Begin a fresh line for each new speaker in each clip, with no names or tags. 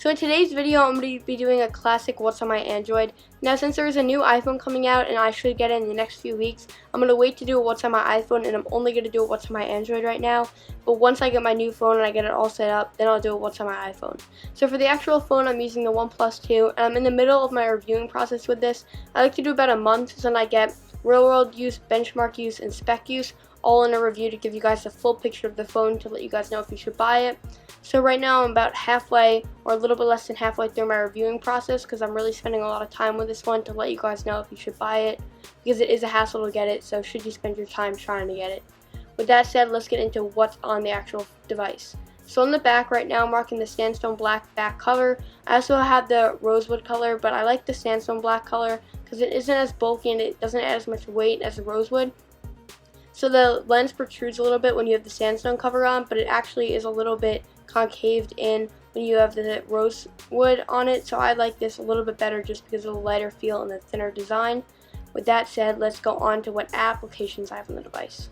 So in today's video, I'm going to be doing a classic what's on my Android. Now since there is a new iPhone coming out and I should get it in the next few weeks, I'm going to wait to do a what's on my iPhone, and I'm only going to do a what's on my Android right now. But once I get my new phone and I get it all set up, then I'll do a what's on my iPhone. So for the actual phone, I'm using the OnePlus 2, and I'm in the middle of my reviewing process with this. I like to do about a month, so then I get real world use, benchmark use, and spec use all in a review to give you guys a full picture of the phone to let you guys know if you should buy it. So right now I'm about halfway or a little bit less than halfway through my reviewing process because I'm really spending a lot of time with this one to let you guys know if you should buy it, because it is a hassle to get it, so should you spend your time trying to get it. With that said, let's get into what's on the actual device. So on the back right now, I'm rocking the sandstone black back cover. I also have the rosewood color, but I like the sandstone black color because it isn't as bulky and it doesn't add as much weight as the rosewood. So the lens protrudes a little bit when you have the sandstone cover on, but it actually is a little bit concaved in when you have the rosewood on it. So I like this a little bit better just because of the lighter feel and the thinner design. With that said, let's go on to what applications I have on the device.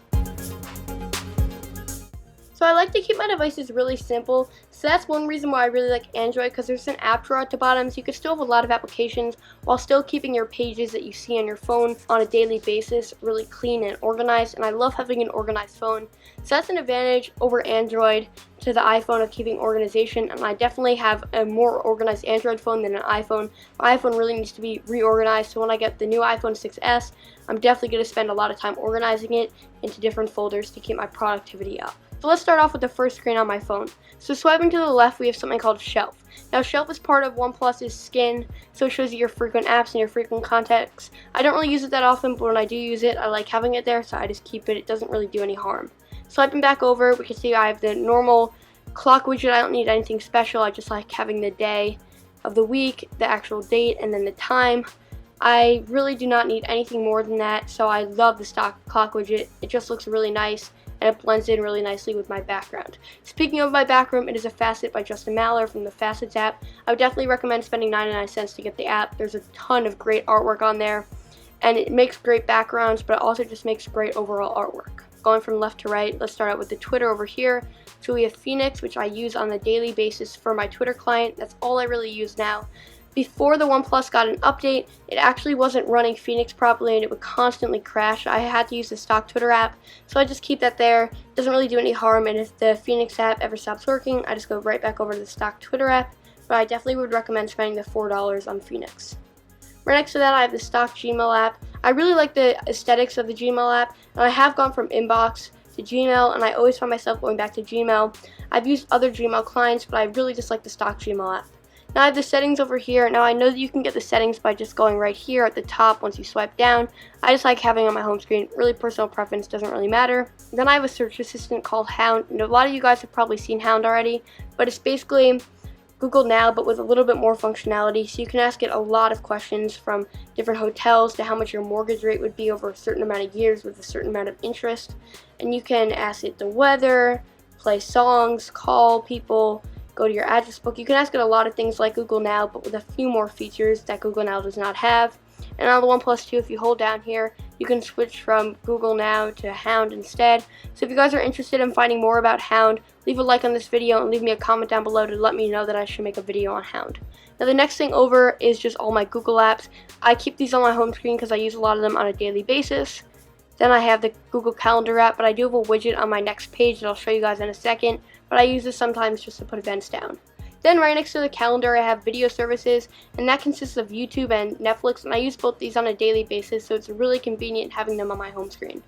So I like to keep my devices really simple, so that's one reason why I really like Android, because there's an app drawer at the bottom, so you can still have a lot of applications while still keeping your pages that you see on your phone on a daily basis really clean and organized, and I love having an organized phone. So that's an advantage over Android to the iPhone of keeping organization, and I definitely have a more organized Android phone than an iPhone. My iPhone really needs to be reorganized, so when I get the new iPhone 6s, I'm definitely going to spend a lot of time organizing it into different folders to keep my productivity up. So let's start off with the first screen on my phone. So swiping to the left, we have something called Shelf. Now Shelf is part of OnePlus's skin, so it shows you your frequent apps and your frequent contacts. I don't really use it that often, but when I do use it, I like having it there, so I just keep it. It doesn't really do any harm. Swiping back over, we can see I have the normal clock widget. I don't need anything special. I just like having the day of the week, the actual date, and then the time. I really do not need anything more than that, so I love the stock clock widget. It just looks really nice, and it blends in really nicely with my background. Speaking of my background, it is a Facet by Justin Maller from the Facets app. I would definitely recommend spending 99 cents to get the app. There's a ton of great artwork on there, and it makes great backgrounds, but it also just makes great overall artwork. Going from left to right, let's start out with the Twitter over here. So we have Phoenix, which I use on a daily basis for my Twitter client. That's all I really use now. Before the OnePlus got an update, it actually wasn't running Phoenix properly and it would constantly crash. I had to use the stock Twitter app, so I just keep that there. It doesn't really do any harm, and if the Phoenix app ever stops working, I just go right back over to the stock Twitter app, but I definitely would recommend spending the $4 on Phoenix. Right next to that, I have the stock Gmail app. I really like the aesthetics of the Gmail app, and I have gone from Inbox to Gmail, and I always find myself going back to Gmail. I've used other Gmail clients, but I really just like the stock Gmail app. Now I have the settings over here. Now I know that you can get the settings by just going right here at the top once you swipe down. I just like having it on my home screen. Really personal preference, doesn't really matter. Then I have a search assistant called Hound, and a lot of you guys have probably seen Hound already, but it's basically Google Now but with a little bit more functionality, so you can ask it a lot of questions from different hotels to how much your mortgage rate would be over a certain amount of years with a certain amount of interest, and you can ask it the weather, play songs, call people, go to your address book. You can ask it a lot of things like Google Now, but with a few more features that Google Now does not have. And on the OnePlus 2, if you hold down here, you can switch from Google Now to Hound instead. So if you guys are interested in finding more about Hound, leave a like on this video and leave me a comment down below to let me know that I should make a video on Hound. Now the next thing over is just all my Google apps. I keep these on my home screen because I use a lot of them on a daily basis. Then I have the Google Calendar app, but I do have a widget on my next page that I'll show you guys in a second, but I use this sometimes just to put events down. Then right next to the calendar, I have video services, and that consists of YouTube and Netflix, and I use both these on a daily basis, so it's really convenient having them on my home screen.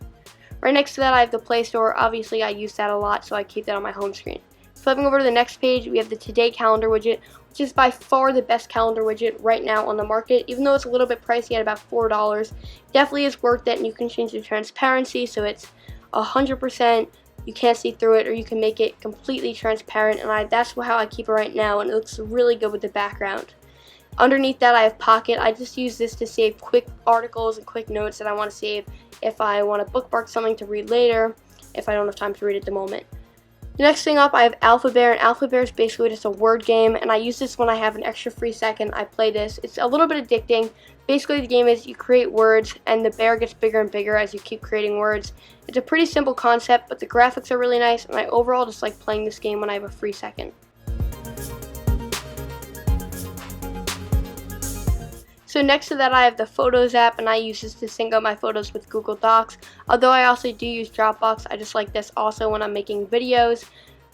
Right next to that, I have the Play Store. Obviously, I use that a lot, so I keep that on my home screen. Flipping over to the next page, we have the Today calendar widget, which is by far the best calendar widget right now on the market. Even though it's a little bit pricey at about $4, definitely is worth it, and you can change the transparency so it's 100%. You can't see through it, or you can make it completely transparent, and that's how I keep it right now, and it looks really good with the background. Underneath that, I have Pocket. I just use this to save quick articles and quick notes that I want to save if I want to bookmark something to read later, if I don't have time to read at the moment. The next thing up, I have Alphabear, and Alphabear is basically just a word game, and I use this when I have an extra free second. I play this. It's a little bit addicting. Basically, the game is you create words, and the bear gets bigger and bigger as you keep creating words. It's a pretty simple concept, but the graphics are really nice, and I overall just like playing this game when I have a free second. So next to that I have the Photos app, and I use this to sync up my photos with Google Docs. Although I also do use Dropbox, I just like this also when I'm making videos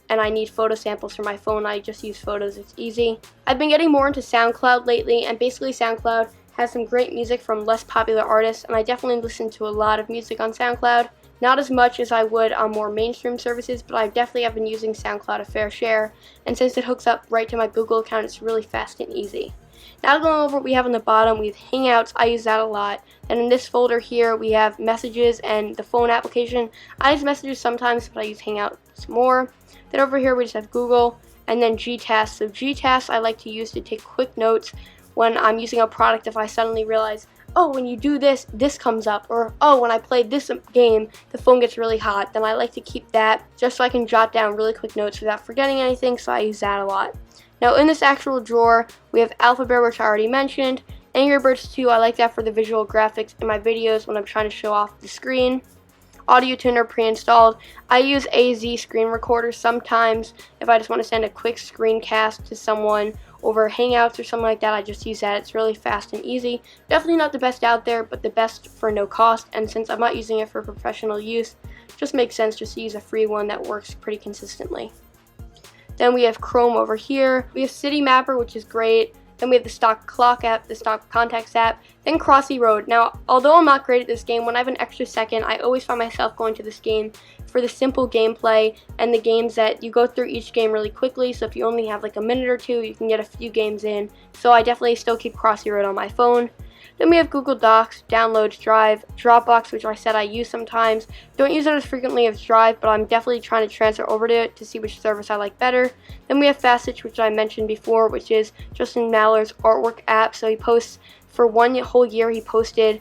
and I need photo samples for my phone. I just use Photos, it's easy. I've been getting more into SoundCloud lately, and basically SoundCloud has some great music from less popular artists, and I definitely listen to a lot of music on SoundCloud. Not as much as I would on more mainstream services, but I definitely have been using SoundCloud a fair share, and since it hooks up right to my Google account, it's really fast and easy. Now going over what we have on the bottom, we have Hangouts. I use that a lot. And in this folder here, we have Messages and the phone application. I use Messages sometimes, but I use Hangouts more. Then over here, we just have Google, and then Gtasks. So Gtasks I like to use to take quick notes when I'm using a product. If I suddenly realize, oh, when you do this, this comes up, or oh, when I play this game, the phone gets really hot, then I like to keep that just so I can jot down really quick notes without forgetting anything, so I use that a lot. Now in this actual drawer, we have Alphabet, which I already mentioned. Angry Birds 2, I like that for the visual graphics in my videos when I'm trying to show off the screen. Audio Tuner pre-installed. I use AZ screen recorder sometimes if I just want to send a quick screencast to someone over Hangouts or something like that. I just use that. It's really fast and easy. Definitely not the best out there, but the best for no cost, and since I'm not using it for professional use, it just makes sense just to use a free one that works pretty consistently. Then we have Chrome over here. We have City Mapper, which is great. Then we have the stock clock app, the stock contacts app, then Crossy Road. Now, although I'm not great at this game, when I have an extra second, I always find myself going to this game for the simple gameplay and the games that you go through each game really quickly. So if you only have like a minute or two, you can get a few games in. So I definitely still keep Crossy Road on my phone. Then we have Google Docs, Downloads, Drive, Dropbox, which I said I use sometimes. Don't use it as frequently as Drive, but I'm definitely trying to transfer over to it to see which service I like better. Then we have Fastitch, which I mentioned before, which is Justin Maller's artwork app. So he posts, for one whole year, he posted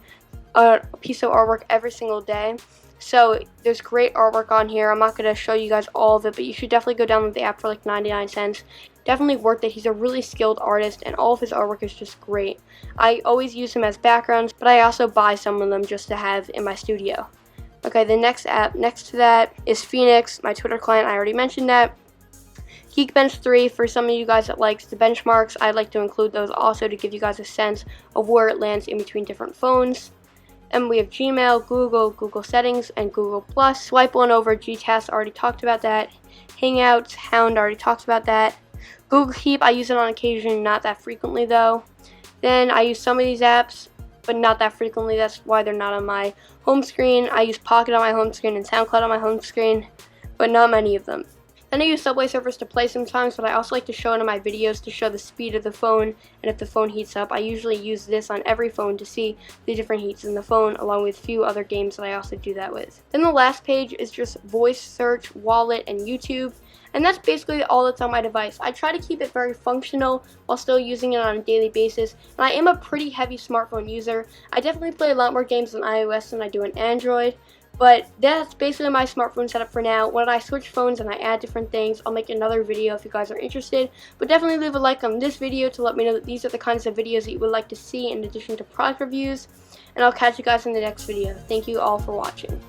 a piece of artwork every single day. So there's great artwork on here. I'm not going to show you guys all of it, but you should definitely go download the app for like 99 cents. Definitely worth it. He's a really skilled artist, and all of his artwork is just great. I always use him as backgrounds, but I also buy some of them just to have in my studio. Okay, the next app next to that is Phoenix, my Twitter client. I already mentioned that. Geekbench 3, for some of you guys that likes the benchmarks, I'd like to include those also to give you guys a sense of where it lands in between different phones. And we have Gmail, Google, Google Settings, and Google+. Swipe on over, Gtasks, already talked about that. Hangouts, Hound, already talked about that. Google Keep, I use it on occasion, not that frequently though. Then I use some of these apps, but not that frequently. That's why they're not on my home screen. I use Pocket on my home screen and SoundCloud on my home screen, but not many of them. Then I use Subway Surfers to play sometimes, but I also like to show it in my videos to show the speed of the phone, and if the phone heats up. I usually use this on every phone to see the different heats in the phone, along with a few other games that I also do that with. Then the last page is just voice search, wallet, and YouTube, and that's basically all that's on my device. I try to keep it very functional while still using it on a daily basis, and I am a pretty heavy smartphone user. I definitely play a lot more games on iOS than I do on Android. But that's basically my smartphone setup for now. When I switch phones and I add different things, I'll make another video if you guys are interested. But definitely leave a like on this video to let me know that these are the kinds of videos that you would like to see in addition to product reviews. And I'll catch you guys in the next video. Thank you all for watching.